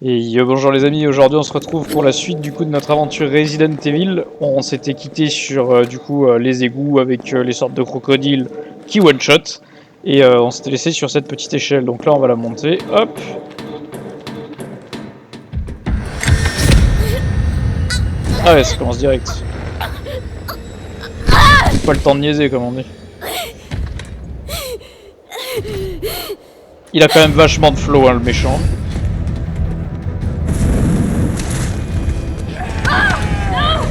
Et bonjour les amis, aujourd'hui on se retrouve pour la suite du coup de notre aventure Resident Evil. On s'était quitté sur les égouts avec les sortes de crocodiles qui one-shot. Et on s'était laissé sur cette petite échelle, donc là on va la monter, hop. Ah ouais, ça commence direct. Pas le temps de niaiser comme on dit. Il a quand même vachement de flow hein, le méchant.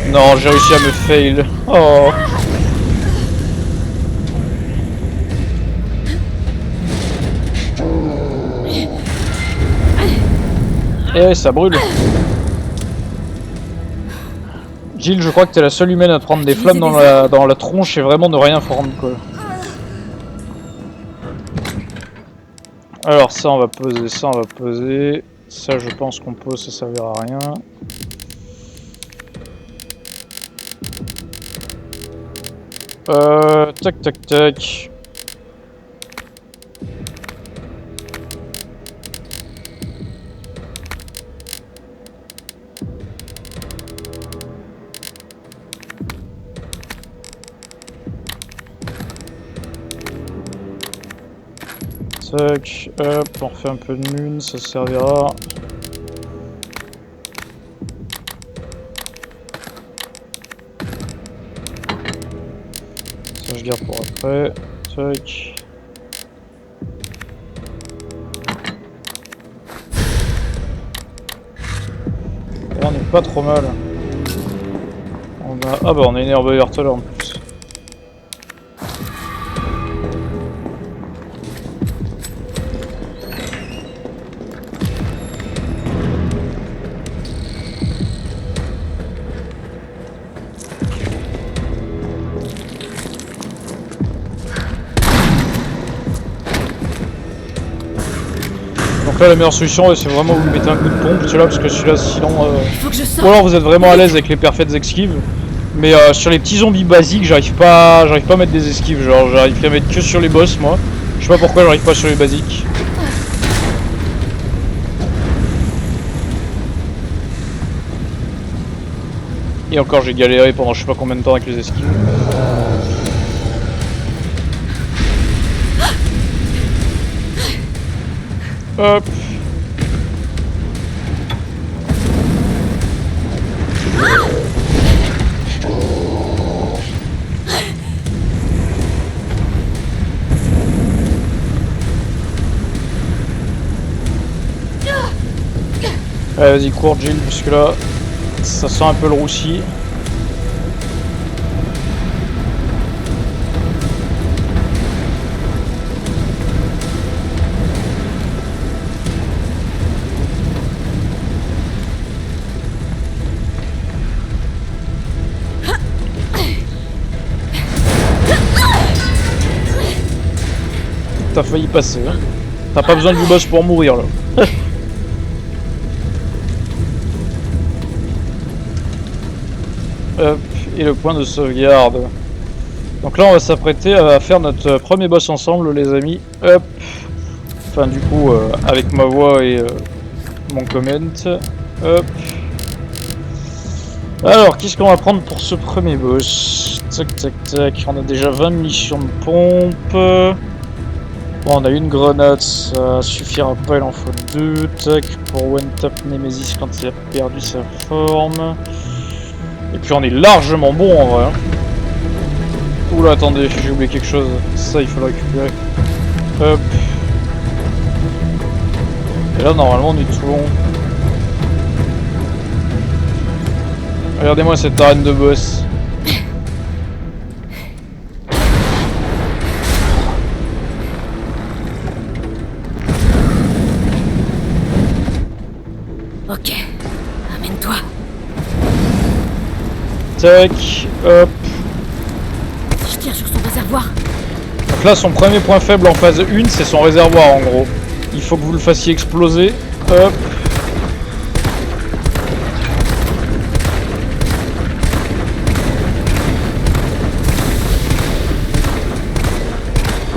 Non, j'ai réussi à me fail. Oh. Eh, ça brûle. Jill, je crois que t'es la seule humaine à te prendre des flammes dans la tronche et vraiment ne rien prendre quoi. Alors ça on va poser, ça on va poser. Ça je pense qu'on pose, ça servira à rien. Tac tac tac. Tac, hop, on refait un peu de mune, ça servira. Ça je garde pour après. Tac. Là on est pas trop mal. On a... Ah bah on a une herbe verte là en plus. Donc là la meilleure solution c'est vraiment vous mettez un coup de pompe celui-là parce que celui-là sinon ou alors vous êtes vraiment à l'aise avec les parfaites esquives. Mais sur les petits zombies basiques j'arrive pas à mettre des esquives, genre j'arrive qu'à mettre que sur les boss moi. Je sais pas pourquoi j'arrive pas sur les basiques. Et encore j'ai galéré pendant je sais pas combien de temps avec les esquives. Hop. Allez vas-y cours Jill puisque là ça sent un peu le roussi. T'as failli passer hein. T'as pas besoin du boss pour mourir là. Hop, et le point de sauvegarde. Donc là on va s'apprêter à faire notre premier boss ensemble les amis. Hop. Enfin du coup avec ma voix et mon comment. Hop. Alors qu'est-ce qu'on va prendre pour ce premier boss? Tac tac tac, on a déjà 20 munitions de pompe. Bon, on a une grenade, ça suffira pas, il en faut 2. Tac, pour one tap Nemesis quand il a perdu sa forme. Et puis on est largement bon en vrai. Oula, attendez, j'ai oublié quelque chose. Ça, il faut le récupérer. Hop. Et là, normalement, on est tout bon. Regardez-moi cette arène de boss. Ok, amène-toi. Tac, hop. Je tire sur son réservoir. Donc là, son premier point faible en phase 1, c'est son réservoir en gros. Il faut que vous le fassiez exploser. Hop.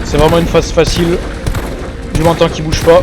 C'est vraiment une phase facile. Du moment qu'il bouge pas.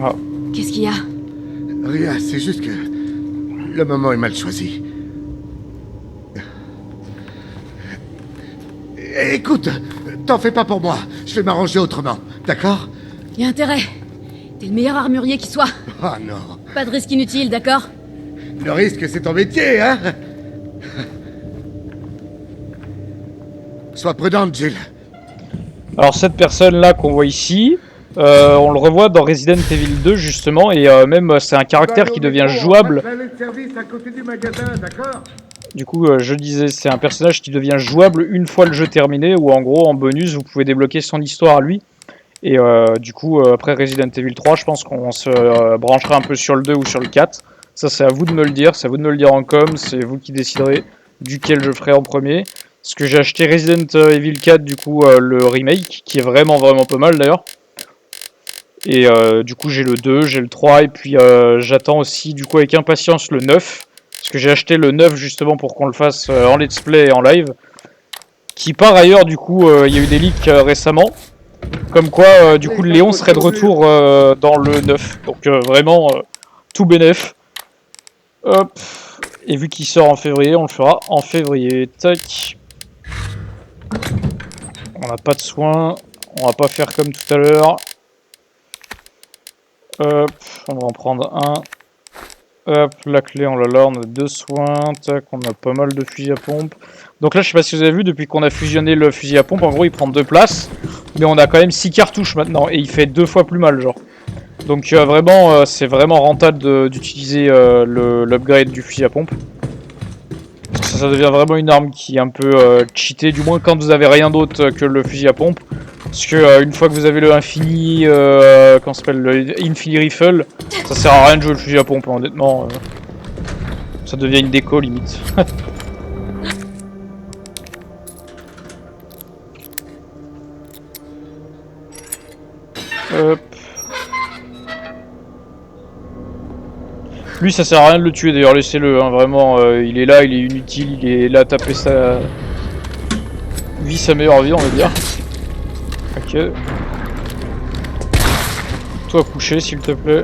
Ah. Qu'est-ce qu'il y a? Rien, c'est juste que le moment est mal choisi. Écoute, t'en fais pas pour moi. Je vais m'arranger autrement, d'accord? Y a intérêt. T'es le meilleur armurier qui soit. Oh non. Pas de risque inutile, d'accord? Le risque, c'est ton métier, hein? Sois prudente, Jill. Alors cette personne-là qu'on voit ici, on le revoit dans Resident Evil 2 justement, et même c'est un caractère qui devient jouable. Du coup, je disais, c'est un personnage qui devient jouable une fois le jeu terminé, ou en gros, en bonus, vous pouvez débloquer son histoire à lui. Et du coup, après Resident Evil 3, je pense qu'on se branchera un peu sur le 2 ou sur le 4. Ça, c'est à vous de me le dire, c'est à vous de me le dire en com, c'est vous qui déciderez duquel je ferai en premier. Parce que j'ai acheté Resident Evil 4, du coup, le remake, qui est vraiment pas mal d'ailleurs. Et du coup, j'ai le 2, j'ai le 3, et puis j'attends aussi, du coup, avec impatience le 9. Parce que j'ai acheté le 9 justement pour qu'on le fasse en let's play et en live. Qui par ailleurs, du coup, il y a eu des leaks récemment. Comme quoi, du coup, Léon serait de retour dans le 9. Donc vraiment, tout bénef. Hop. Et vu qu'il sort en février, on le fera en février. Tac. On n'a pas de soins. On va pas faire comme tout à l'heure. Hop. On va en prendre un. Hop, la clé, on l'a là, on a 2 soins, tac, on a pas mal de fusils à pompe. Donc là, je sais pas si vous avez vu, depuis qu'on a fusionné le fusil à pompe, en gros, il prend 2 places. Mais on a quand même 6 cartouches maintenant, et il fait 2 fois plus mal, genre. Donc vraiment, c'est vraiment rentable d'utiliser l'upgrade du fusil à pompe. Parce que ça devient vraiment une arme qui est un peu cheatée, du moins quand vous avez rien d'autre que le fusil à pompe. Parce que une fois que vous avez le Infini, comment s'appelle, le Infini Rifle, ça sert à rien de jouer le fusil à pompe, hein, honnêtement. Ça devient une déco limite. Hop. Lui, ça sert à rien de le tuer d'ailleurs, laissez-le, hein, vraiment, il est là, il est inutile, il est là à taper sa vie, sa meilleure vie, on va dire. Ok. Toi coucher s'il te plaît.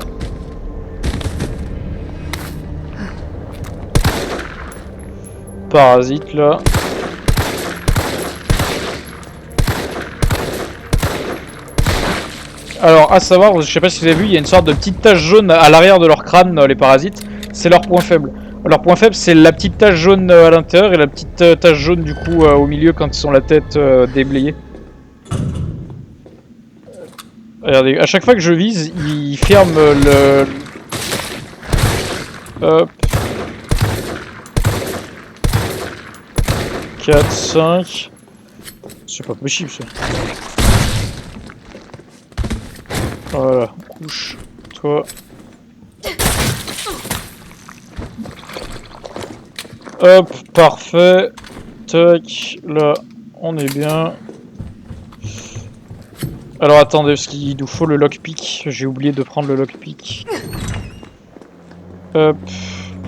Parasite là. Alors à savoir, je sais pas si vous avez vu, il y a une sorte de petite tache jaune à l'arrière de leur crâne, les parasites. C'est leur point faible. Leur point faible, c'est la petite tache jaune à l'intérieur et la petite tache jaune du coup au milieu quand ils ont la tête déblayée. Regardez, à chaque fois que je vise, il ferme le... Hop. 4, 5... C'est pas possible ça. Voilà, couche, toi. Hop, parfait. Tac, là, on est bien. Alors attendez, parce qu'il nous faut le lockpick. J'ai oublié de prendre le lockpick. Hop.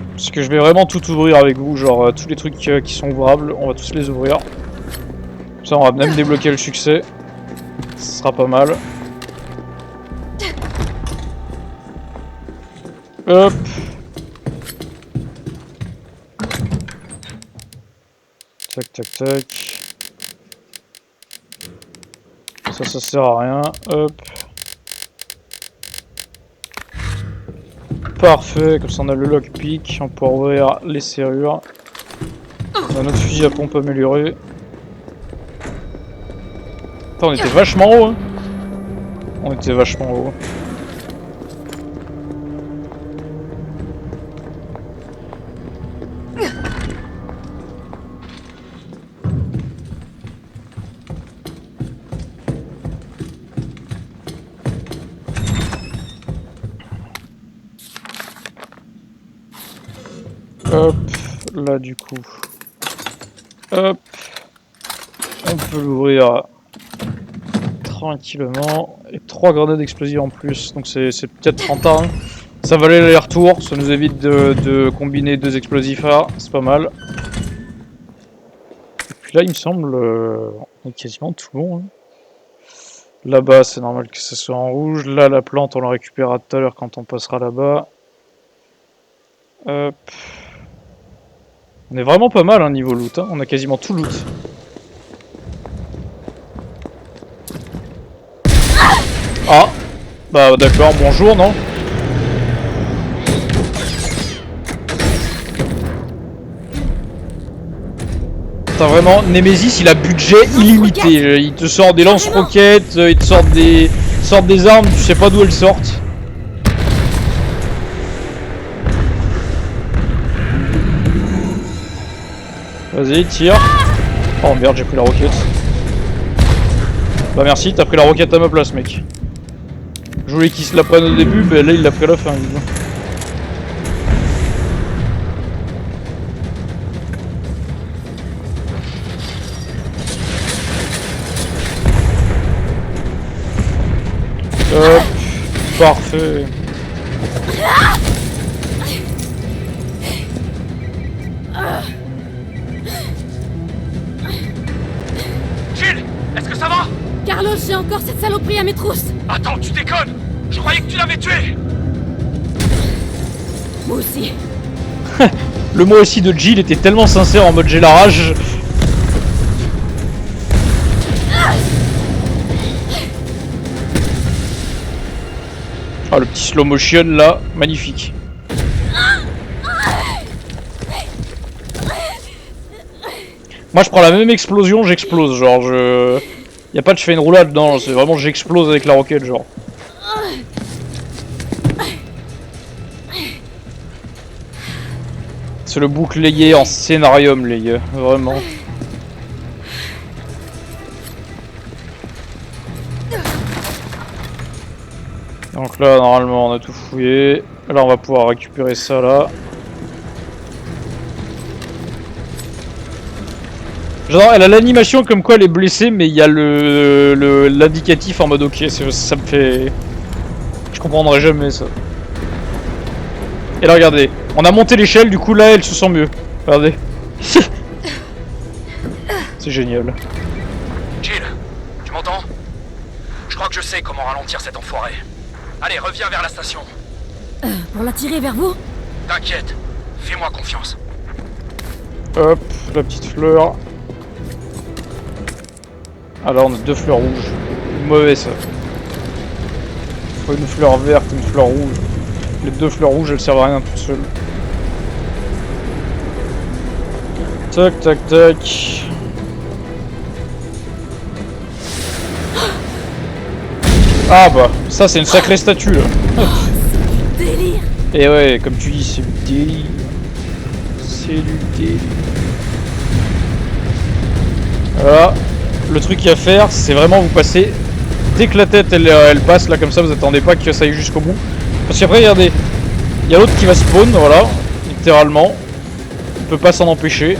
Parce que je vais vraiment tout ouvrir avec vous. Genre tous les trucs qui sont ouvrables, on va tous les ouvrir. Comme ça on va même débloquer le succès. Ce sera pas mal. Hop. Tac tac tac. Ça sert à rien. Hop. Parfait, comme ça on a le lockpick, on peut ouvrir les serrures. On a notre fusil à pompe amélioré. Attends, on était vachement haut, hein. On était vachement haut. Hop, là du coup. Hop. On peut l'ouvrir tranquillement. Et 3 grenades explosives en plus. Donc c'est peut-être rentable. Ça valait l'aller-retour. Ça nous évite de combiner 2 explosifs là. C'est pas mal. Et puis là il me semble on est quasiment tout bon. Hein. Là-bas, c'est normal que ça soit en rouge. Là, la plante, on la récupérera tout à l'heure quand on passera là-bas. Hop. On est vraiment pas mal hein, niveau loot. Hein. On a quasiment tout loot. Ah. Bah d'accord, bonjour, non? T'as vraiment, Nemesis il a budget illimité, il te sort des lance-roquettes, il te sort des armes, tu sais pas d'où elles sortent. Vas-y, tire. Oh merde, j'ai pris la roquette. Bah merci, t'as pris la roquette à ma place mec. Je voulais qu'il se la prenne au début, mais là il l'a pris à la fin. Hop, parfait. Jill, est-ce que ça va? Carlos, j'ai encore cette saloperie à mes trousses. Attends, tu déconnes! Je croyais que tu l'avais tué! Moi aussi. Le mot aussi de Jill était tellement sincère en mode j'ai la rage. Ah, le petit slow motion là, magnifique. Moi je prends la même explosion, j'explose, genre je... Y a pas de je fais une roulade, non, c'est vraiment j'explose avec la roquette, genre. C'est le bouclier en scénarium, les gars, vraiment. Donc là, normalement, on a tout fouillé. Là, on va pouvoir récupérer ça, là. Genre, elle a l'animation comme quoi elle est blessée, mais il y a l'indicatif en mode ok, ça me fait... Je comprendrai jamais ça. Et là, regardez, on a monté l'échelle, du coup là, elle se sent mieux. Regardez. C'est génial. Jill, tu m'entends? Je crois que je sais comment ralentir cet enfoiré. Allez, reviens vers la station. Pour l'attirer vers vous? T'inquiète, fais-moi confiance. Hop, la petite fleur. Alors, on a 2 fleurs rouges. Mauvais ça. Faut une fleur verte, une fleur rouge. Les 2 fleurs rouges, elles servent à rien toutes seules. Tac, tac, tac. Ah bah, ça c'est une sacrée statue là. Délire. Et ouais, comme tu dis, c'est du délire. C'est du délire. Voilà. Le truc à faire, c'est vraiment vous passer... Dès que la tête elle passe là comme ça, vous attendez pas que ça aille jusqu'au bout. Parce qu'après, regardez, il y a l'autre qui va spawn, voilà, littéralement. On peut pas s'en empêcher.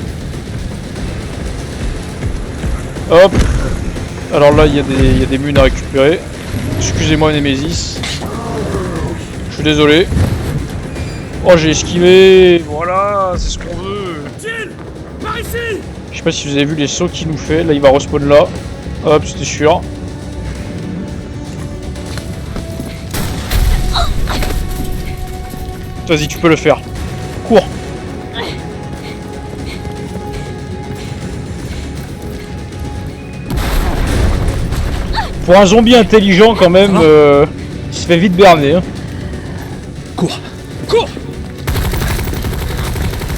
Hop. Alors là, il y a des munes à récupérer. Excusez-moi, Nemesis. Je suis désolé. Oh, j'ai esquivé. Voilà, c'est ce qu'on veut. Jill, par ici! Je sais pas si vous avez vu les sauts qu'il nous fait. Là, il va respawn là. Hop, c'était sûr. Vas-y, tu peux le faire. Cours. Pour un zombie intelligent, quand même, il se fait vite berner. Hein. Cours! Cours!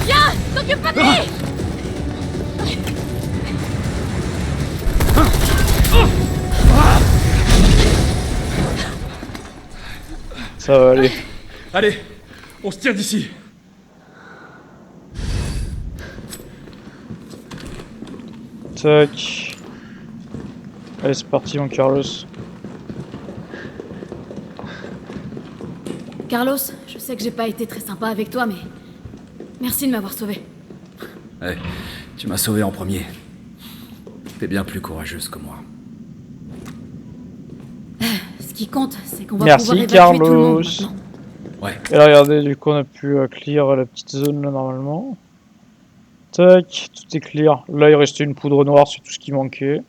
Viens, t'occupe pas de lui. Ça va aller. Allez, on se tire d'ici. Tac. Allez, c'est parti, mon Carlos. Carlos, je sais que j'ai pas été très sympa avec toi, mais... Merci de m'avoir sauvé. Ouais, tu m'as sauvé en premier. T'es bien plus courageuse que moi. Ce qui compte, c'est qu'on va Merci, pouvoir évacuer tout le monde Carlos. maintenant. Ouais. Et là, regardez, du coup, on a pu clear la petite zone là, normalement. Tac, tout est clear. Là, il restait une poudre noire, c'est tout ce qui manquait.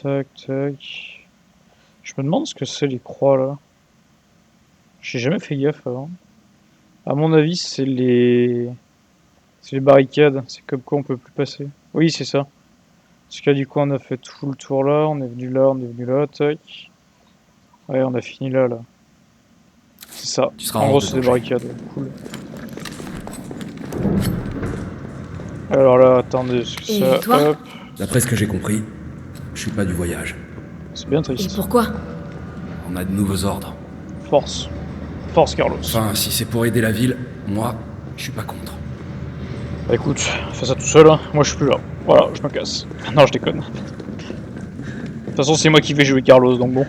Tac, tac. Je me demande ce que c'est les croix là. J'ai jamais fait gaffe avant. À mon avis, c'est les barricades. C'est comme quoi on peut plus passer. Oui, c'est ça. Parce que du coup, on a fait tout le tour là. On est venu là, on est venu là. Tac. Ouais, on a fini là, là. C'est ça. Tu seras en en gros, hors de c'est des danger. barricades. Cool. Alors là, attendez. Et Ça, toi hop. D'après ce que j'ai compris, je suis pas du voyage. C'est bien Et triste. pourquoi? On a de nouveaux ordres. Force. Force, Carlos. Enfin, si c'est pour aider la ville, moi, je suis pas contre. Bah écoute, fais ça tout seul, hein. Moi je suis plus là. Voilà, je me casse. Non, je déconne. De toute façon, c'est moi qui vais jouer Carlos, donc bon.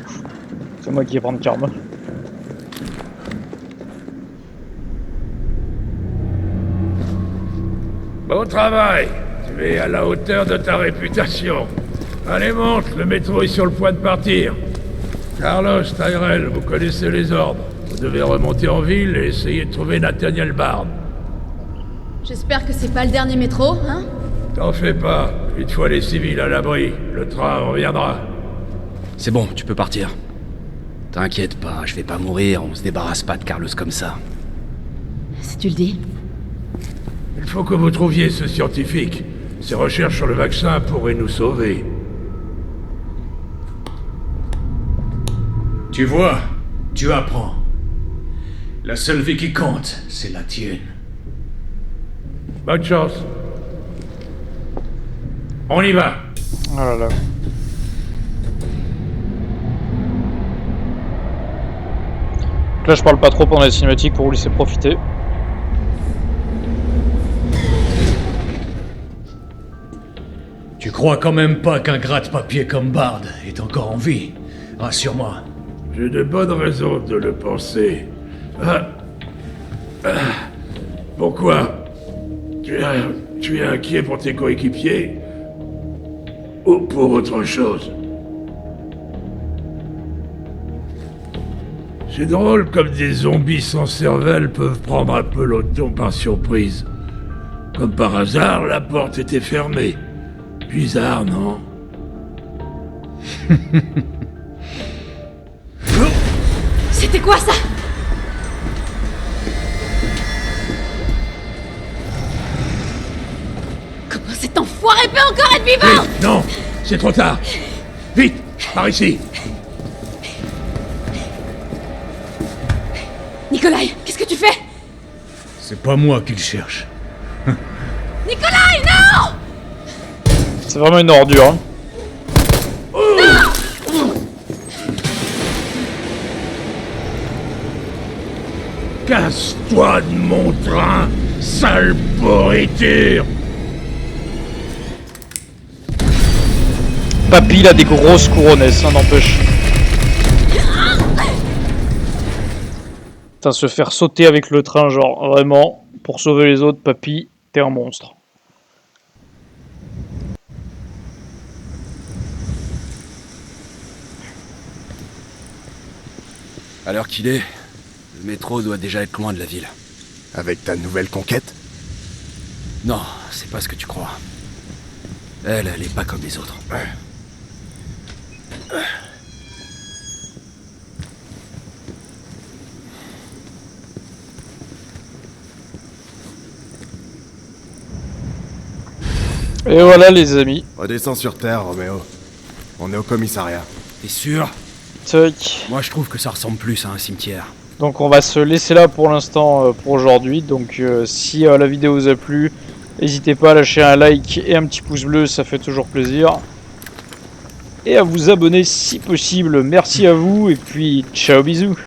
C'est moi qui vais prendre karma. Bon travail. Tu es à la hauteur de ta réputation. Allez, monte, le métro est sur le point de partir. Carlos, Tyrell, vous connaissez les ordres. Vous devez remonter en ville et essayer de trouver Nathaniel Bard. J'espère que c'est pas le dernier métro, hein? T'en fais pas. Une fois les civils à l'abri, le train reviendra. C'est bon, tu peux partir. T'inquiète pas, je vais pas mourir, on se débarrasse pas de Carlos comme ça. Si tu le dis. Il faut que vous trouviez ce scientifique. Ses recherches sur le vaccin pourraient nous sauver. Tu vois, tu apprends. La seule vie qui compte, c'est la tienne. Bonne chance. On y va. Oh là là. Là, je parle pas trop pendant les cinématiques pour vous laisser profiter. Tu crois quand même pas qu'un gratte-papier comme Bard est encore en vie? Rassure-moi. J'ai de bonnes raisons de le penser. Pourquoi? Tu es inquiet pour tes coéquipiers? Ou pour autre chose? C'est drôle comme des zombies sans cervelle peuvent prendre un peloton par surprise. Comme par hasard, la porte était fermée. Bizarre, non? C'était quoi ça? Comment cet enfoiré peut encore être vivant? Vite, non! C'est trop tard! Vite! Par ici! Nikolai, qu'est-ce que tu fais? C'est pas moi qui le cherche. Nikolai, non! C'est vraiment une ordure. Hein. Casse-toi de mon train, sale pourriture! Papy, il a des grosses couronnes, ça n'empêche. Putain, se faire sauter avec le train, genre, vraiment, pour sauver les autres, Papy, t'es un monstre. À l'heure qu'il est, le métro doit déjà être loin de la ville. Avec ta nouvelle conquête? Non, c'est pas ce que tu crois. Elle est pas comme les autres. Et voilà les amis. Redescends sur Terre, Roméo. On est au commissariat. T'es sûr? Tac. Moi je trouve que ça ressemble plus à un cimetière. Donc on va se laisser là pour l'instant pour aujourd'hui. Donc si la vidéo vous a plu, n'hésitez pas à lâcher un like et un petit pouce bleu, ça fait toujours plaisir. Et à vous abonner si possible. Merci à vous et puis ciao bisous.